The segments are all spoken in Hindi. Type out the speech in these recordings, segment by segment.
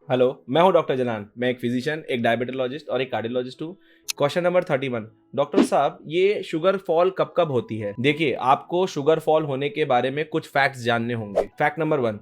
हेलो, मैं हूं डॉक्टर जनान। मैं एक फिजिशियन, एक डायबिटोलॉजिस्ट और एक कार्डियोलॉजिस्ट हूं। Question number 31। डॉक्टर साहब, ये शुगर फॉल कब कब होती है? देखिए, आपको शुगर फॉल होने के बारे में कुछ फैक्ट्स जानने होंगे। फैक्ट नंबर 1,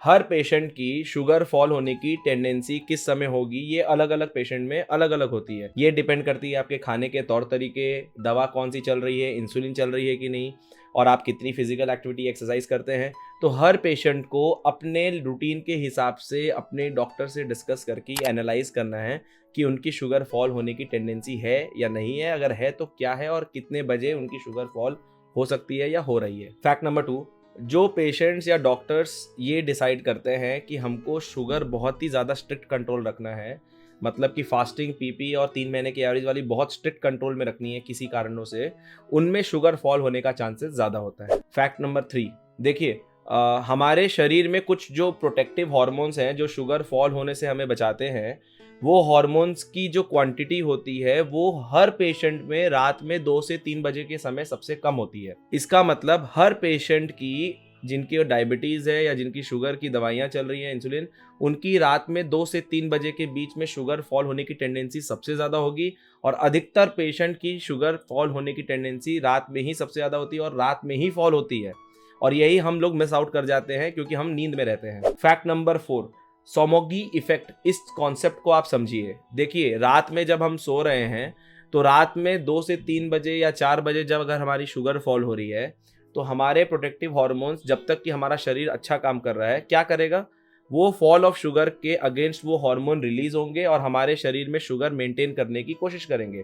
हर पेशेंट की शुगर फॉल होने की टेंडेंसी किस समय होगी ये अलग अलग पेशेंट में अलग अलग होती है। ये डिपेंड करती है आपके खाने के तौर तरीके, दवा कौन सी चल रही है, इंसुलिन चल रही है कि नहीं, और आप कितनी फिजिकल एक्टिविटी एक्सरसाइज करते हैं। तो हर पेशेंट को अपने रूटीन के हिसाब से अपने डॉक्टर से डिस्कस करके एनालाइज करना है कि उनकी शुगर फॉल होने की टेंडेंसी है या नहीं है, अगर है तो क्या है, और कितने बजे उनकी शुगर फॉल हो सकती है या हो रही है। फैक्ट नंबर 2, जो पेशेंट्स या डॉक्टर्स ये डिसाइड करते हैं कि हमको शुगर बहुत ही ज़्यादा स्ट्रिक्ट कंट्रोल रखना है, मतलब कि फास्टिंग, पीपी और 3 महीने की एवरेज वाली बहुत स्ट्रिक्ट कंट्रोल में रखनी है किसी कारणों से, उनमें शुगर फॉल होने का चांसेस ज़्यादा होता है। फैक्ट नंबर 3, देखिए, हमारे शरीर में कुछ जो प्रोटेक्टिव हार्मोन्स हैं जो शुगर फॉल होने से हमें बचाते हैं, वो हार्मोन्स की जो क्वांटिटी होती है वो हर पेशेंट में रात में 2 से 3 बजे के समय सबसे कम होती है। इसका मतलब हर पेशेंट की, जिनकी डायबिटीज़ है या जिनकी शुगर की दवाइयाँ चल रही हैं, इंसुलिन, उनकी रात में 2 से 3 बजे के बीच में शुगर फॉल होने की टेंडेंसी सबसे ज़्यादा होगी। और अधिकतर पेशेंट की शुगर फॉल होने की टेंडेंसी रात में ही सबसे ज़्यादा होती है और रात में ही फॉल होती है। और यही हम लोग मिस आउट कर जाते हैं क्योंकि हम नींद में रहते हैं। Fact number 4, Somogyi effect. इस कॉन्सेप्ट को आप समझिए। देखिए, रात में जब हम सो रहे हैं तो रात में 2 से 3 बजे या 4 बजे जब अगर हमारी शुगर फॉल हो रही है तो हमारे प्रोटेक्टिव हॉर्मोन्स, जब तक कि हमारा शरीर अच्छा काम कर रहा है, क्या करेगा, वो फॉल ऑफ शुगर के अगेंस्ट वो हार्मोन रिलीज होंगे और हमारे शरीर में शुगर मेंटेन करने की कोशिश करेंगे।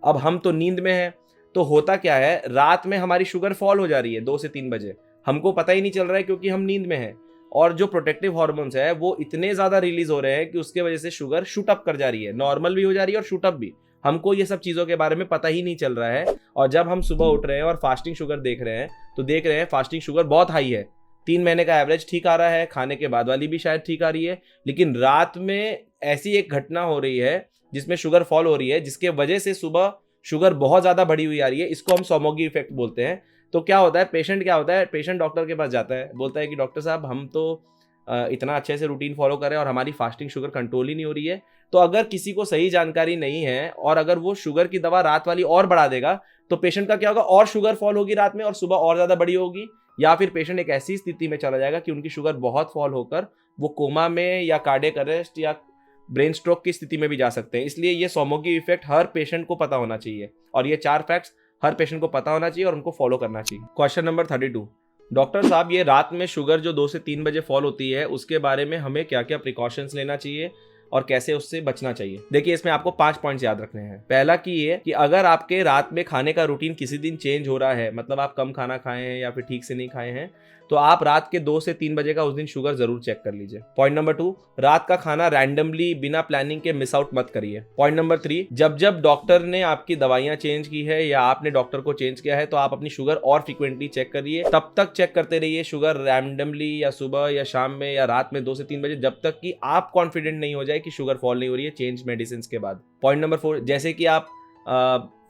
अब हम तो नींद में हैं, तो होता क्या है, रात में हमारी शुगर फॉल हो जा रही है 2 से 3 बजे, हमको पता ही नहीं चल रहा है क्योंकि हम नींद में हैं। और जो प्रोटेक्टिव हार्मोन्स है वो इतने ज्यादा रिलीज हो रहे हैं कि उसके वजह से शुगर शूट अप कर जा रही है, नॉर्मल भी हो जा रही है और शूट अप भी। हमको ये सब चीजों के बारे में पता ही नहीं चल रहा है। और जब हम सुबह उठ रहे हैं और फास्टिंग शुगर देख रहे हैं तो देख रहे हैं फास्टिंग शुगर बहुत हाई है। 3 महीने का एवरेज ठीक आ रहा है, खाने के बाद वाली भी शायद ठीक आ रही है, लेकिन रात में ऐसी एक घटना हो रही है जिसमें शुगर फॉल हो रही है, जिसके वजह से सुबह शुगर बहुत ज्यादा बढ़ी हुई आ रही है। इसको हम सोमोगी इफेक्ट बोलते हैं। तो क्या होता है, पेशेंट डॉक्टर के पास जाता है, बोलता है कि डॉक्टर साहब, हम तो इतना अच्छे से रूटीन फॉलो कर रहे हैं और हमारी फास्टिंग शुगर कंट्रोल ही नहीं हो रही है। तो अगर किसी को सही जानकारी नहीं है और अगर वो शुगर की दवा रात वाली और बढ़ा देगा तो पेशेंट का क्या होगा, और शुगर फॉल होगी रात में और सुबह और ज्यादा बड़ी होगी, या फिर पेशेंट एक ऐसी स्थिति में चला जाएगा कि उनकी शुगर बहुत फॉल होकर वो कोमा में या कार्डियक अरेस्ट या ब्रेन स्ट्रोक की स्थिति में भी जा सकते हैं। इसलिए ये सोमोगी इफेक्ट हर पेशेंट को पता होना चाहिए और ये 4 फैक्ट्स हर पेशेंट को पता होना चाहिए और उनको फॉलो करना चाहिए। Question number 32। डॉक्टर साहब, ये रात में शुगर जो 2 से 3 बजे फॉल होती है उसके बारे में हमें क्या क्या प्रिकॉशंस लेना चाहिए और कैसे उससे बचना चाहिए? देखिए, इसमें आपको 5 पॉइंट्स याद रखने हैं। पहला की ये कि अगर आपके रात में खाने का रूटीन किसी दिन चेंज हो रहा है, मतलब आप कम खाना खाए हैं या फिर ठीक से नहीं खाए हैं, तो आप रात के 2 से 3 बजे का उस दिन शुगर जरूर चेक कर लीजिए। पॉइंट नंबर 2, रात का खाना रैंडमली बिना प्लानिंग के मिस आउट मत करिए। पॉइंट नंबर 3, जब जब डॉक्टर ने आपकी दवाइयां चेंज की है या आपने डॉक्टर को चेंज किया है तो आप अपनी शुगर और फ्रिक्वेंटली चेक करिए। तब तक चेक करते रहिए शुगर रैंडमली, या सुबह या शाम में या रात में 2 से 3 बजे, जब तक कि आप कॉन्फिडेंट नहीं हो जाए कि शुगर फॉल नहीं हो रही है चेंज मेडिसिन के बाद। पॉइंट नंबर 4, जैसे कि आप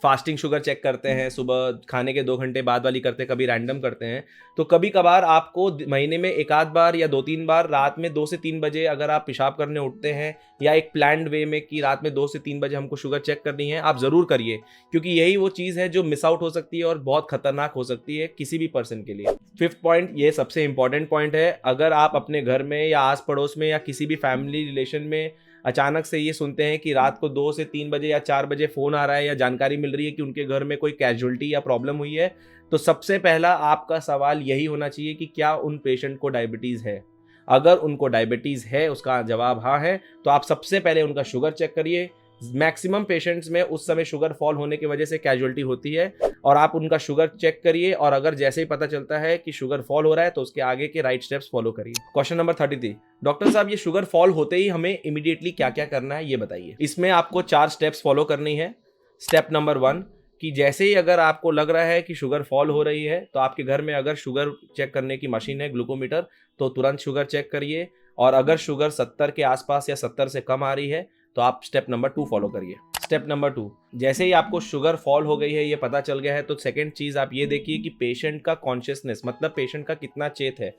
फास्टिंग शुगर चेक करते हैं, सुबह खाने के 2 घंटे बाद वाली करते हैं, कभी रैंडम करते हैं, तो कभी कभार आपको महीने में एक आध बार या 2-3 बार रात में 2 से 3 बजे अगर आप पेशाब करने उठते हैं या एक प्लान्ड वे में कि रात में 2 से 3 बजे हमको शुगर चेक करनी है, आप ज़रूर करिए, क्योंकि यही वो चीज़ है जो मिस आउट हो सकती है और बहुत खतरनाक हो सकती है किसी भी पर्सन के लिए। 5th पॉइंट, ये सबसे इंपॉर्टेंट पॉइंट है। अगर आप अपने घर में या आस पड़ोस में या किसी भी फैमिली रिलेशन में अचानक से ये सुनते हैं कि रात को 2 से 3 बजे या 4 बजे फ़ोन आ रहा है या जानकारी मिल रही है कि उनके घर में कोई कैजुअल्टी या प्रॉब्लम हुई है, तो सबसे पहला आपका सवाल यही होना चाहिए कि क्या उन पेशेंट को डायबिटीज़ है। अगर उनको डायबिटीज़ है, उसका जवाब हाँ है, तो आप सबसे पहले उनका शुगर चेक करिए। मैक्सिमम पेशेंट्स में उस समय शुगर फॉल होने की वजह से कैजुअल्टी होती है, और आप उनका शुगर चेक करिए और अगर जैसे ही पता चलता है कि शुगर फॉल हो रहा है तो उसके आगे के राइट स्टेप्स फॉलो करिए। Question number 33। डॉक्टर साहब, ये शुगर फॉल होते ही हमें इमीडिएटली क्या क्या करना है ये बताइए। इसमें आपको 4 स्टेप्स फॉलो करनी है। स्टेप नंबर 1, कि जैसे ही अगर आपको लग रहा है कि शुगर फॉल हो रही है तो आपके घर में अगर शुगर चेक करने की मशीन है, ग्लूकोमीटर, तो तुरंत शुगर चेक करिए। और अगर शुगर 70 के आसपास या 70 से कम आ रही है तो आप स्टेप नंबर 2 फॉलो करिए। स्टेप नंबर 2, जैसे ही आपको शुगर फॉल हो गई है, ये पता चल गया है, तो सेकंड चीज़ आप ये देखिए कि पेशेंट का कॉन्शियसनेस, मतलब पेशेंट का कितना चेत है,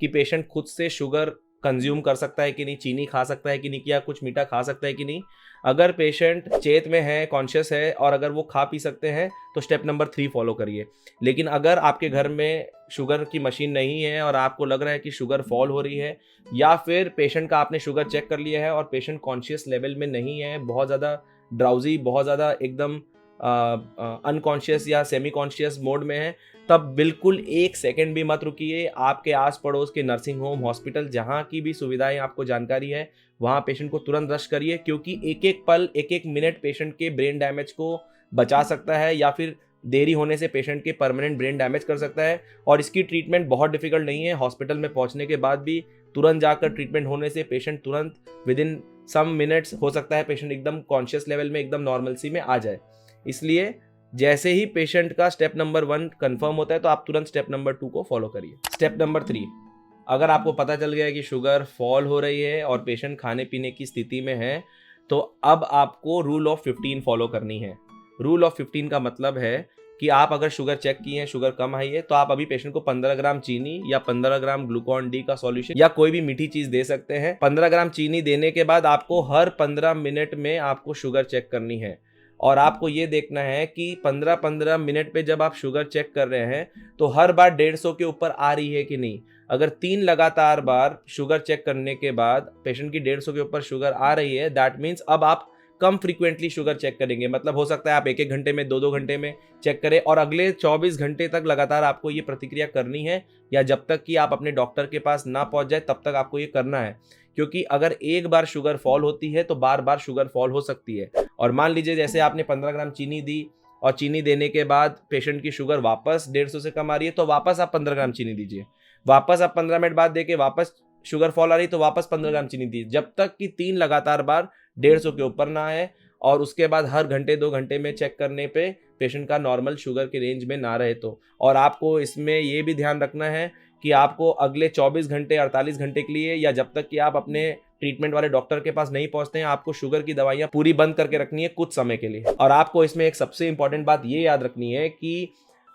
कि पेशेंट खुद से शुगर कंज्यूम कर सकता है कि नहीं, चीनी खा सकता है कि नहीं, क्या कुछ मीठा खा सकता है कि नहीं। अगर पेशेंट चेत में है, कॉन्शियस है और अगर वो खा पी सकते हैं तो स्टेप नंबर 3 फॉलो करिए। लेकिन अगर आपके घर में शुगर की मशीन नहीं है और आपको लग रहा है कि शुगर फॉल हो रही है, या फिर पेशेंट का आपने शुगर चेक कर लिया है और पेशेंट कॉन्शियस लेवल में नहीं है, बहुत ज़्यादा ड्राउजी, बहुत ज़्यादा एकदम अनकॉन्शियस या सेमी कॉन्शियस मोड में है, तब बिल्कुल 1 सेकंड भी मत रुकिए। आपके आस पड़ोस के नर्सिंग होम, हॉस्पिटल, जहाँ की भी सुविधाएं आपको जानकारी है, वहाँ पेशेंट को तुरंत रश करिए, क्योंकि एक एक पल, एक एक मिनट पेशेंट के ब्रेन डैमेज को बचा सकता है या फिर देरी होने से पेशेंट के परमानेंट ब्रेन डैमेज कर सकता है। और इसकी ट्रीटमेंट बहुत डिफिकल्ट नहीं है। हॉस्पिटल में पहुंचने के बाद भी तुरंत जाकर ट्रीटमेंट होने से पेशेंट तुरंत विद इन सम मिनट्स, हो सकता है पेशेंट एकदम कॉन्शियस लेवल में, एकदम नॉर्मलसी में आ जाए। इसलिए जैसे ही पेशेंट का स्टेप नंबर 1 कंफर्म होता है तो आप तुरंत स्टेप नंबर 2 को फॉलो करिए। स्टेप नंबर 3, अगर आपको पता चल गया है कि शुगर फॉल हो रही है और पेशेंट खाने पीने की स्थिति में है, तो अब आपको रूल ऑफ 15 फॉलो करनी है। रूल ऑफ 15 का मतलब है कि आप अगर शुगर चेक किए हैं, शुगर कम आई है, तो आप अभी पेशेंट को 15 ग्राम चीनी या 15 ग्राम ग्लूकॉन डी का सॉल्यूशन या कोई भी मीठी चीज दे सकते हैं। 15 ग्राम चीनी देने के बाद आपको हर 15 मिनट में आपको शुगर चेक करनी है। और आपको ये देखना है कि 15-15 मिनट पे जब आप शुगर चेक कर रहे हैं तो हर बार 150 के ऊपर आ रही है कि नहीं। अगर 3 लगातार बार शुगर चेक करने के बाद पेशेंट की 150 के ऊपर शुगर आ रही है, दैट मीन्स अब आप कम फ्रीक्वेंटली शुगर चेक करेंगे। मतलब हो सकता है आप 1-1 घंटे में, 2-2 घंटे में चेक करें, और अगले 24 घंटे तक लगातार आपको ये प्रतिक्रिया करनी है, या जब तक कि आप अपने डॉक्टर के पास ना पहुंच जाए तब तक आपको ये करना है। क्योंकि अगर एक बार शुगर फॉल होती है तो बार बार शुगर फॉल हो सकती है। और मान लीजिए जैसे आपने 15 ग्राम चीनी दी और चीनी देने के बाद पेशेंट की शुगर वापस 150 से कम आ रही है, तो वापस आप 15 ग्राम चीनी दीजिए। वापस आप 15 मिनट बाद देके वापस शुगर फॉल आ रही है तो वापस 15 ग्राम चीनी दीजिए, जब तक कि 3 लगातार बार 150 के ऊपर ना आए। और उसके बाद हर घंटे 2 घंटे में चेक करने पे पेशेंट का नॉर्मल शुगर के रेंज में ना रहे तो। और आपको इसमें ये भी ध्यान रखना है कि आपको अगले 24 घंटे, 48 घंटे के लिए, या जब तक कि आप अपने ट्रीटमेंट वाले डॉक्टर के पास नहीं पहुंचते हैं, आपको शुगर की दवाइयां पूरी बंद करके रखनी है कुछ समय के लिए। और आपको इसमें एक सबसे इंपॉर्टेंट बात ये याद रखनी है कि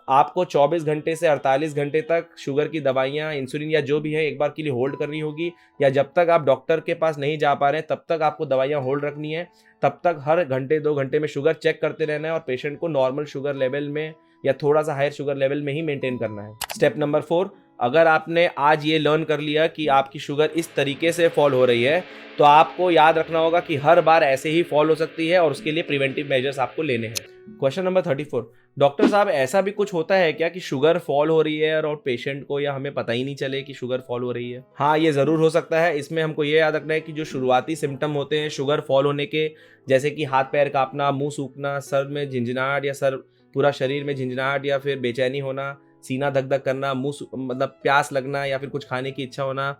आपको 24 घंटे से 48 घंटे तक शुगर की दवाइयां, इंसुलिन या जो भी है, एक बार के लिए होल्ड करनी होगी, या जब तक आप डॉक्टर के पास नहीं जा पा रहे हैं तब तक आपको दवाइयां होल्ड रखनी है। तब तक हर घंटे 2 घंटे में शुगर चेक करते रहना है और पेशेंट को नॉर्मल शुगर लेवल में या थोड़ा सा हायर शुगर लेवल में ही मेंटेन करना है। स्टेप नंबर 4, अगर आपने आज ये लर्न कर लिया कि आपकी शुगर इस तरीके से फॉल हो रही है, तो आपको याद रखना होगा कि हर बार ऐसे ही फॉल हो सकती है और उसके लिए प्रिवेंटिव मेजर्स आपको लेने हैं। क्वेश्चन नंबर 34, डॉक्टर साहब ऐसा भी कुछ होता है क्या कि शुगर फॉल हो रही है और पेशेंट को या हमें पता ही नहीं चले कि शुगर फॉल हो रही है? हाँ, ये ज़रूर हो सकता है। इसमें हमको ये याद रखना है कि जो शुरुआती सिम्टम होते हैं शुगर फॉल होने के, जैसे कि हाथ पैर कांपना, मुंह सूखना, सर में झिंझनाहट या सर पूरा शरीर में झिंझनाहट या फिर बेचैनी होना, सीना धक धक करना, मतलब प्यास लगना या फिर कुछ खाने की इच्छा होना,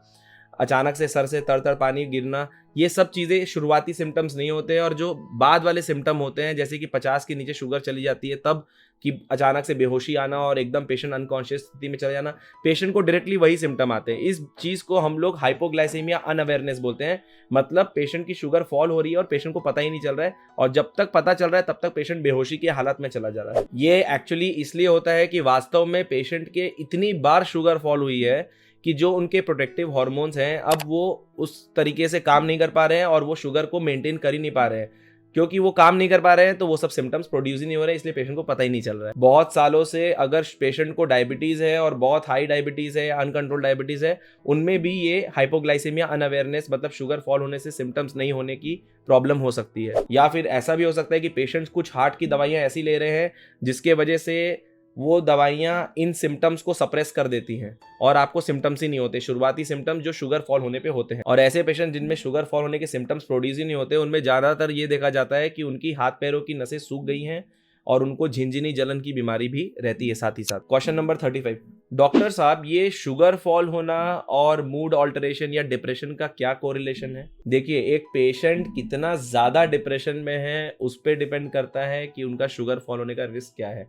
अचानक से सर से तर पानी गिरना, ये सब चीज़ें शुरुआती सिम्टम्स नहीं होते हैं। और जो बाद वाले सिम्टम होते हैं, जैसे कि 50 के नीचे शुगर चली जाती है तब कि अचानक से बेहोशी आना और एकदम पेशेंट अनकॉन्शियस स्थिति में चला जाना, पेशेंट को डायरेक्टली वही सिम्टम आते हैं। इस चीज़ को हम लोग हाइपोग्लाइसेमिया अनअवेयरनेस बोलते हैं। मतलब पेशेंट की शुगर फॉल हो रही है और पेशेंट को पता ही नहीं चल रहा है, और जब तक पता चल रहा है तब तक पेशेंट बेहोशी की हालत में चला जा रहा है। ये एक्चुअली इसलिए होता है कि वास्तव में पेशेंट के इतनी बार शुगर फॉल हुई है कि जो उनके प्रोटेक्टिव हार्मोन्स हैं अब वो उस तरीके से काम नहीं कर पा रहे हैं और वो शुगर को मेंटेन कर ही नहीं पा रहे हैं। क्योंकि वो काम नहीं कर पा रहे हैं तो वो सब सिम्टम्स प्रोड्यूस ही नहीं हो रहे, इसलिए पेशेंट को पता ही नहीं चल रहा है। बहुत सालों से अगर पेशेंट को डायबिटीज़ है और बहुत हाई डायबिटीज़ है, अनकंट्रोल डायबिटीज़ है, उनमें भी ये हाइपोग्लाइसेमिया अनअवेयरनेस, मतलब शुगर फॉल होने से सिम्टम्स नहीं होने की प्रॉब्लम हो सकती है। या फिर ऐसा भी हो सकता है कि पेशेंट्स कुछ हार्ट की दवाइयाँ ऐसी ले रहे हैं जिसके वजह से वो दवाइयाँ इन सिम्टम्स को सप्रेस कर देती हैं और आपको सिम्टम्स ही नहीं होते, शुरुआती सिम्टम्स जो शुगर फॉल होने पे होते हैं। और ऐसे पेशेंट जिनमें शुगर फॉल होने के सिम्टम्स प्रोड्यूस ही नहीं होते, उनमें ज़्यादातर ये देखा जाता है कि उनकी हाथ पैरों की नसें सूख गई हैं और उनको झिंझिनी जलन की बीमारी भी रहती है साथ ही साथ। क्वेश्चन नंबर 35, डॉक्टर साहब ये शुगर फॉल होना और मूड ऑल्टरेशन या डिप्रेशन का क्या कोरिलेशन है? देखिए, एक पेशेंट कितना ज़्यादा डिप्रेशन में है उस पर डिपेंड करता है कि उनका शुगर फॉल होने का रिस्क क्या है।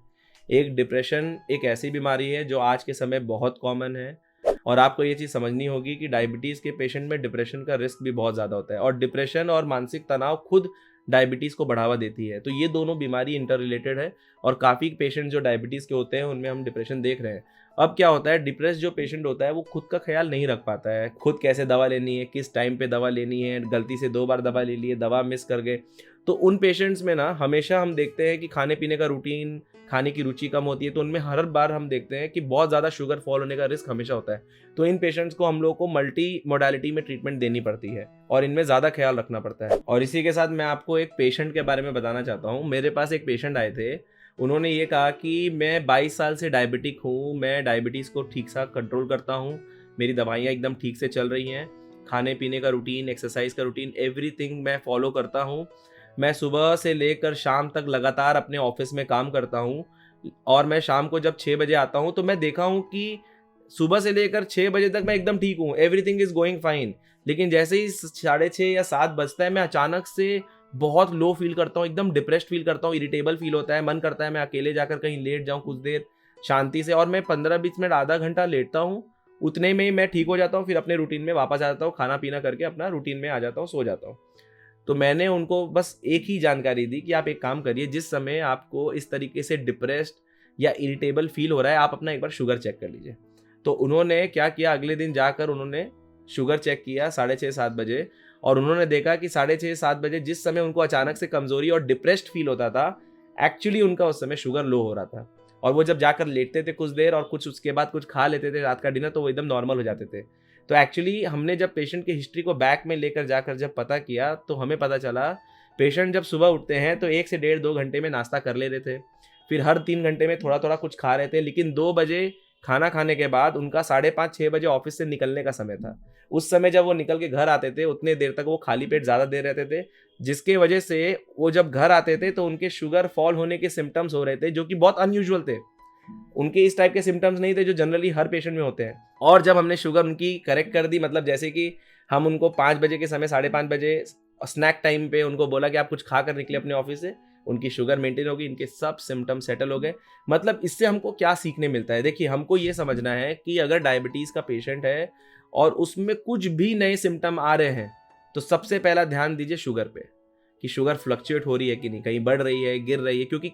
एक डिप्रेशन एक ऐसी बीमारी है जो आज के समय बहुत कॉमन है, और आपको ये चीज़ समझनी होगी कि डायबिटीज़ के पेशेंट में डिप्रेशन का रिस्क भी बहुत ज़्यादा होता है, और डिप्रेशन और मानसिक तनाव खुद डायबिटीज़ को बढ़ावा देती है। तो ये दोनों बीमारी इंटर रिलेटेड है, और काफ़ी पेशेंट जो डायबिटीज़ के होते हैं उनमें हम डिप्रेशन देख रहे हैं। अब क्या होता है, डिप्रेस जो पेशेंट होता है वो खुद का ख्याल नहीं रख पाता है, खुद कैसे दवा लेनी है, किस टाइम पे दवा लेनी है, गलती से 2 बार दवा ले ली है, दवा मिस कर गए। तो उन पेशेंट्स में ना हमेशा हम देखते हैं कि खाने पीने का रूटीन, खाने की रुचि कम होती है, तो उनमें हर बार हम देखते हैं कि बहुत ज़्यादा शुगर फॉल होने का रिस्क हमेशा होता है। तो इन पेशेंट्स को हम लोग को मल्टी मोडालिटी में ट्रीटमेंट देनी पड़ती है और इनमें ज़्यादा ख्याल रखना पड़ता है। और इसी के साथ मैं आपको एक पेशेंट के बारे में बताना चाहता हूँ। मेरे पास एक पेशेंट आए थे, उन्होंने ये कहा कि मैं 22 साल से डायबिटिक हूँ, मैं डायबिटीज़ को ठीक सा कंट्रोल करता हूँ, मेरी दवाइयाँ एकदम ठीक से चल रही हैं, खाने पीने का रूटीन, एक्सरसाइज का रूटीन, एवरीथिंग मैं फॉलो करता हूँ। मैं सुबह से लेकर शाम तक लगातार अपने ऑफिस में काम करता हूँ और मैं शाम को जब 6 बजे आता हूँ तो मैं देखा हूँ कि सुबह से लेकर 6 बजे तक मैं एकदम ठीक हूँ, एवरीथिंग इज गोइंग फाइन। लेकिन जैसे ही 6:30 या 7 बजता है, मैं अचानक से बहुत लो फील करता हूँ, एकदम डिप्रेस्ड फील करता हूँ, इरिटेबल फील होता है, मन करता है मैं अकेले जाकर कहीं लेट जाऊँ कुछ देर शांति से, और मैं 15-20 मिनट आधा घंटा लेटता हूँ, उतने में ही मैं ठीक हो जाता हूँ, फिर अपने रूटीन में वापस आ जाता हूँ, खाना पीना करके अपना रूटीन में आ जाता हूँ, सो जाता हूँ। तो मैंने उनको बस एक ही जानकारी दी कि आप एक काम करिए, जिस समय आपको इस तरीके से डिप्रेस्ड या इरिटेबल फील हो रहा है, आप अपना एक बार शुगर चेक कर लीजिए। तो उन्होंने क्या किया, अगले दिन जाकर उन्होंने शुगर चेक किया 6:30-7 बजे, और उन्होंने देखा कि 6:30-7 बजे जिस समय उनको अचानक से कमजोरी और डिप्रेस्ड फील होता था, एक्चुअली उनका उस समय शुगर लो हो रहा था। और वो जब जाकर लेटते थे कुछ देर और कुछ उसके बाद कुछ खा लेते थे रात का डिनर, तो वो एकदम नॉर्मल हो जाते थे। तो एक्चुअली हमने जब पेशेंट की हिस्ट्री को बैक में लेकर जाकर जब पता किया, तो हमें पता चला पेशेंट जब सुबह उठते हैं तो 1 से 1.5-2 घंटे में नाश्ता कर ले रहे थे, फिर हर 3 घंटे में थोड़ा थोड़ा कुछ खा रहे थे, लेकिन 2 बजे खाना खाने के बाद उनका 5:30-6 बजे ऑफिस से निकलने का समय था। उस समय जब वो निकल के घर आते थे, उतने देर तक वो खाली पेट ज़्यादा देर रहते थे, जिसके वजह से वो जब घर आते थे तो उनके शुगर फॉल होने के सिम्टम्स हो रहे थे, जो कि बहुत अनयूजुअल थे। उनके इस टाइप के सिम्टम्स नहीं थे जो जनरली हर पेशेंट में होते हैं। और जब हमने शुगर उनकी करेक्ट कर दी, मतलब जैसे कि हम उनको 5 बजे के समय 5:30 बजे स्नैक टाइम पे उनको बोला कि आप कुछ खा कर निकले अपने ऑफिस से, उनकी शुगर मेंटेन होगी, इनके सब सिम्टम्स सेटल हो गए। मतलब इससे हमको क्या सीखने मिलता है? देखिए, हमको ये समझना है कि अगर डायबिटीज़ का पेशेंट है और उसमें कुछ भी नए सिम्टम आ रहे हैं, तो सबसे पहला ध्यान दीजिए शुगर पे, कि शुगर फ्लक्चुएट हो रही है कि नहीं, कहीं बढ़ रही है, गिर रही है, क्योंकि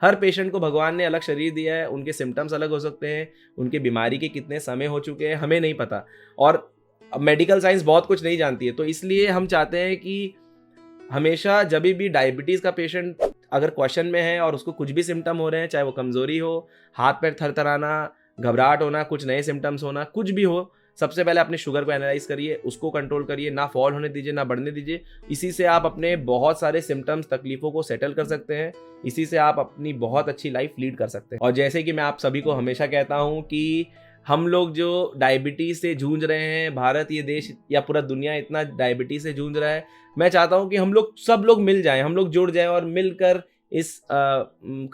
हर पेशेंट को भगवान ने अलग शरीर दिया है, उनके सिम्टम्स अलग हो सकते हैं, उनके बीमारी के कितने समय हो चुके हैं हमें नहीं पता, और मेडिकल साइंस बहुत कुछ नहीं जानती है। तो इसलिए हम चाहते हैं कि हमेशा जब भी डायबिटीज़ का पेशेंट अगर क्वेश्चन में है और उसको कुछ भी सिम्टम हो रहे हैं, चाहे वो कमज़ोरी हो, हाथ पैर थरथराना, घबराहट होना, कुछ नए सिम्टम्स होना, कुछ भी हो, सबसे पहले अपने शुगर को एनालाइज करिए, उसको कंट्रोल करिए, ना फॉल होने दीजिए, ना बढ़ने दीजिए। इसी से आप अपने बहुत सारे सिम्टम्स, तकलीफ़ों को सेटल कर सकते हैं। इसी से आप अपनी बहुत अच्छी लाइफ लीड कर सकते हैं। और जैसे कि मैं आप सभी को हमेशा कहता हूँ कि हम लोग जो डायबिटीज़ से जूझ रहे हैं, भारत ये देश या पूरा दुनिया इतना डायबिटीज़ से जूझ रहा है, मैं चाहता हूँ कि हम लोग सब लोग मिल जाएं, हम लोग जुड़ जाएं और मिलकर इस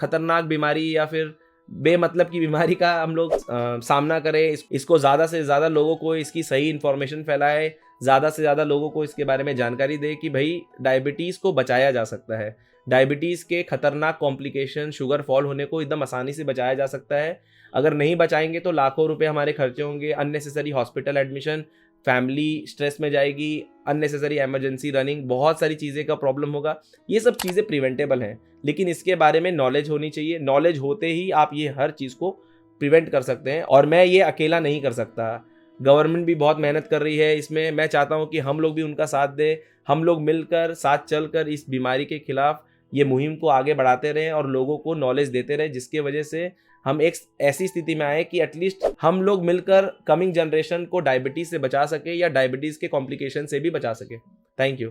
खतरनाक बीमारी या फिर बेमतलब की बीमारी का हम लोग सामना करें। इसको ज़्यादा से ज़्यादा लोगों को इसकी सही इन्फॉर्मेशन फैलाए, ज़्यादा से ज़्यादा लोगों को इसके बारे में जानकारी दे कि भाई डायबिटीज़ को बचाया जा सकता है। डायबिटीज़ के खतरनाक कॉम्प्लिकेशन, शुगर फॉल होने को एकदम आसानी से बचाया जा सकता है। अगर नहीं बचाएंगे तो लाखों रुपए हमारे खर्चे होंगे, unnecessary hospital admission, family stress में जाएगी, अननेसेसरी इमरजेंसी रनिंग, बहुत सारी चीज़ें का प्रॉब्लम होगा। ये सब चीज़ें प्रिवेंटेबल हैं, लेकिन इसके बारे में नॉलेज होनी चाहिए। नॉलेज होते ही आप ये हर चीज़ को प्रिवेंट कर सकते हैं, और मैं ये अकेला नहीं कर सकता। गवर्नमेंट भी बहुत मेहनत कर रही है इसमें। मैं चाहता हूँ कि हम लोग भी उनका साथ दें, हम लोग मिलकर साथ चलकर इस बीमारी के खिलाफ ये मुहिम को आगे बढ़ाते रहें और लोगों को नॉलेज देते रहें, जिसकी वजह से हम एक ऐसी स्थिति में आए कि एटलीस्ट हम लोग मिलकर कमिंग जनरेशन को डायबिटीज़ से बचा सके या डायबिटीज़ के कॉम्प्लिकेशन से भी बचा सके। Thank you.